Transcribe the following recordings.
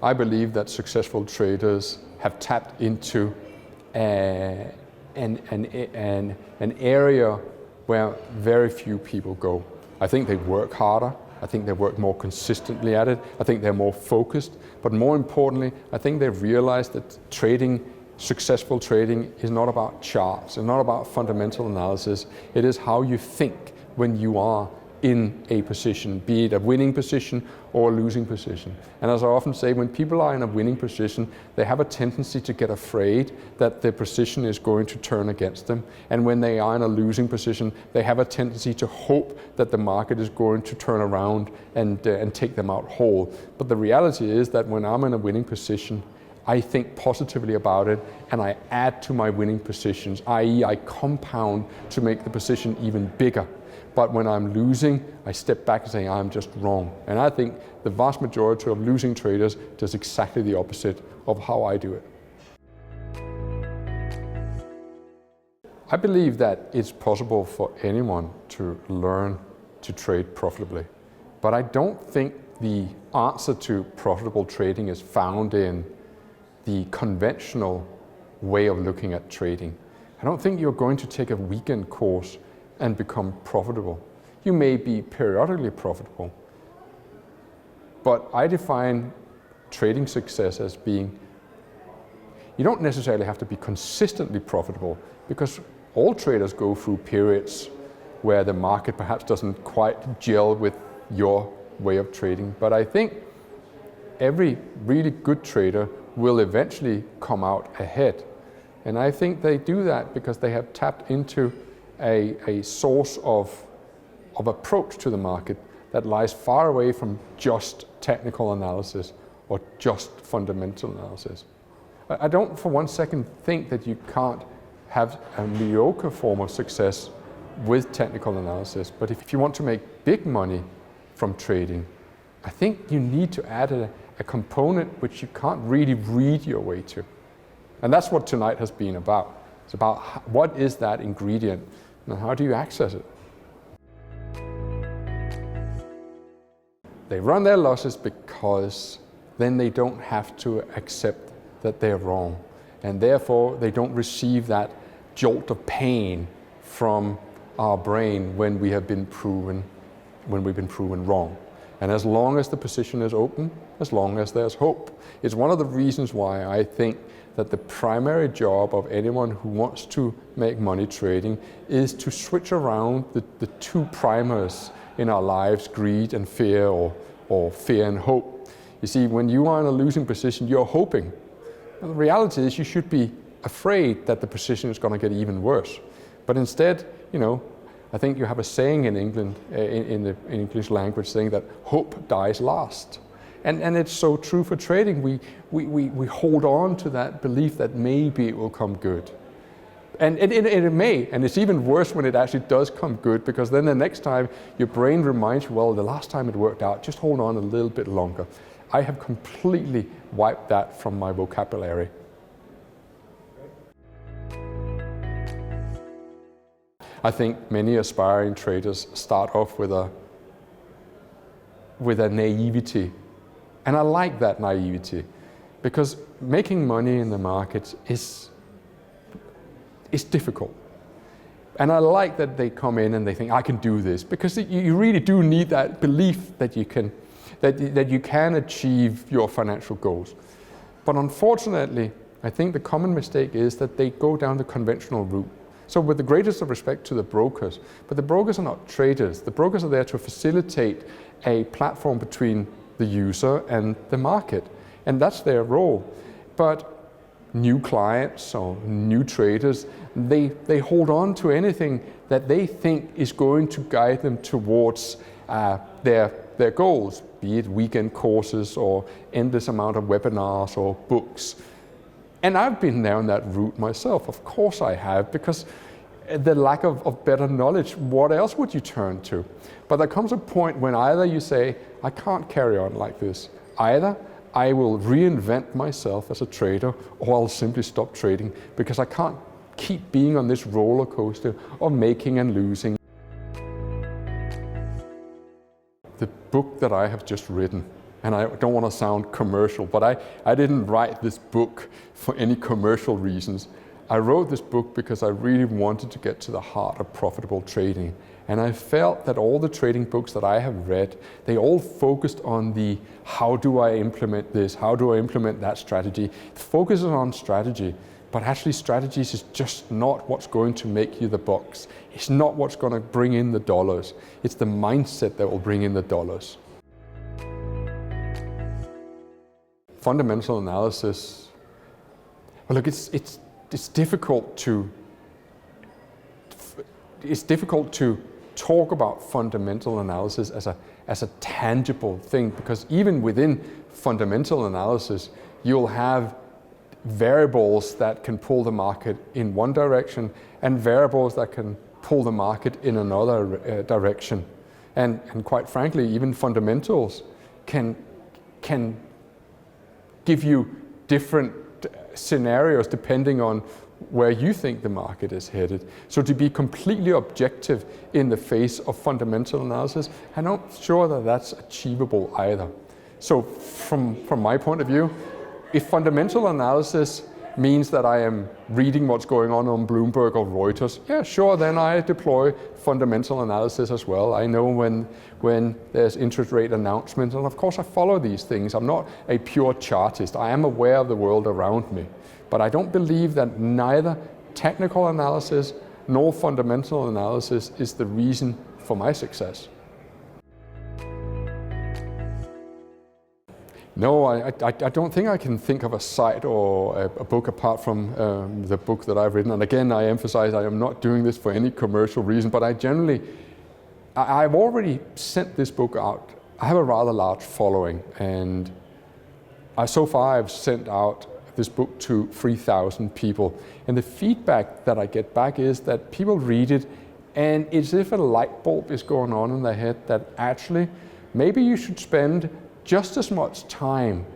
I believe that successful traders have tapped into an area where very few people go. I think they work harder. I think they work more consistently at it. I think they're more focused. But more importantly, I think they've realized that successful trading is not about charts. It's not about fundamental analysis. It is how you think when you are in a position, be it a winning position or a losing position. And as I often say, when people are in a winning position, they have a tendency to get afraid that their position is going to turn against them. And when they are in a losing position, they have a tendency to hope that the market is going to turn around and take them out whole. But the reality is that when I'm in a winning position, I think positively about it and I add to my winning positions, i.e. I compound to make the position even bigger. But when I'm losing, I step back and say, I'm just wrong. And I think the vast majority of losing traders does exactly the opposite of how I do it. I believe that it's possible for anyone to learn to trade profitably. But I don't think the answer to profitable trading is found in the conventional way of looking at trading. I don't think you're going to take a weekend course and become profitable. You may be periodically profitable, but I define trading success as being, you don't necessarily have to be consistently profitable, because all traders go through periods where the market perhaps doesn't quite gel with your way of trading. But I think every really good trader will eventually come out ahead. And I think they do that because they have tapped into a source of approach to the market that lies far away from just technical analysis or just fundamental analysis. I don't for one second think that you can't have a mediocre form of success with technical analysis, but if you want to make big money from trading, I think you need to add a component which you can't really read your way to. And that's what tonight has been about. It's about what is that ingredient and how do you access it? They run their losses because then they don't have to accept that they're wrong. And therefore they don't receive that jolt of pain from our brain when we've been proven wrong. And as long as the position is open, as long as there's hope. It's one of the reasons why I think that the primary job of anyone who wants to make money trading is to switch around the two primers in our lives, greed and fear, or fear and hope. You see, when you are in a losing position, you're hoping. And the reality is you should be afraid that the position is going to get even worse. But instead, I think you have a saying in England, in the English language, saying that hope dies last. And it's so true for trading. We hold on to that belief that maybe it will come good. And it may, and it's even worse when it actually does come good, because then the next time your brain reminds you, well, the last time it worked out, just hold on a little bit longer. I have completely wiped that from my vocabulary. I think many aspiring traders start off with a naivety. And I like that naivety, because making money in the markets is difficult. And I like that they come in and they think, I can do this, because you really do need that belief that you can achieve your financial goals. But unfortunately, I think the common mistake is that they go down the conventional route. So with the greatest of respect to the brokers, but the brokers are not traders. The brokers are there to facilitate a platform between the user and the market, and that's their role. But new clients or new traders, they hold on to anything that they think is going to guide them towards their goals, be it weekend courses or endless amount of webinars or books. And I've been down that route myself, of course I have, because the lack of better knowledge, what else would you turn to? But there comes a point when either you say, I can't carry on like this. Either I will reinvent myself as a trader, or I'll simply stop trading, because I can't keep being on this roller coaster of making and losing. The book that I have just written and I don't want to sound commercial, but I didn't write this book for any commercial reasons. I wrote this book because I really wanted to get to the heart of profitable trading. And I felt that all the trading books that I have read, they all focused on the how do I implement this, how do I implement that strategy. It focuses on strategy, but actually strategies is just not what's going to make you the bucks. It's not what's going to bring in the dollars. It's the mindset that will bring in the dollars. Fundamental analysis. Well, look, it's difficult to talk about fundamental analysis as a tangible thing, because even within fundamental analysis, you'll have variables that can pull the market in one direction and variables that can pull the market in another direction. And quite frankly, even fundamentals can give you different scenarios depending on where you think the market is headed. So to be completely objective in the face of fundamental analysis, I'm not sure that that's achievable either. So from my point of view, if fundamental analysis means that I am reading what's going on Bloomberg or Reuters, yeah, sure, then I deploy fundamental analysis as well. I know when there's interest rate announcements, and of course I follow these things. I'm not a pure chartist. I am aware of the world around me. But I don't believe that neither technical analysis nor fundamental analysis is the reason for my success. No, I don't think I can think of a site or a book apart from the book that I've written. And again, I emphasize I am not doing this for any commercial reason, but I've already sent this book out. I have a rather large following, and so far I've sent out this book to 3,000 people. And the feedback that I get back is that people read it and it's as if a light bulb is going on in their head that actually maybe you should spend just as much time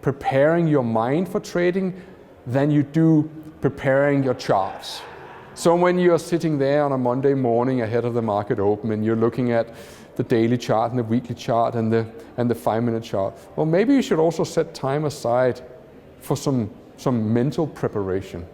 preparing your mind for trading than you do preparing your charts. So when you're sitting there on a Monday morning ahead of the market open and you're looking at the daily chart and the weekly chart and the 5-minute chart, well, maybe you should also set time aside for some mental preparation.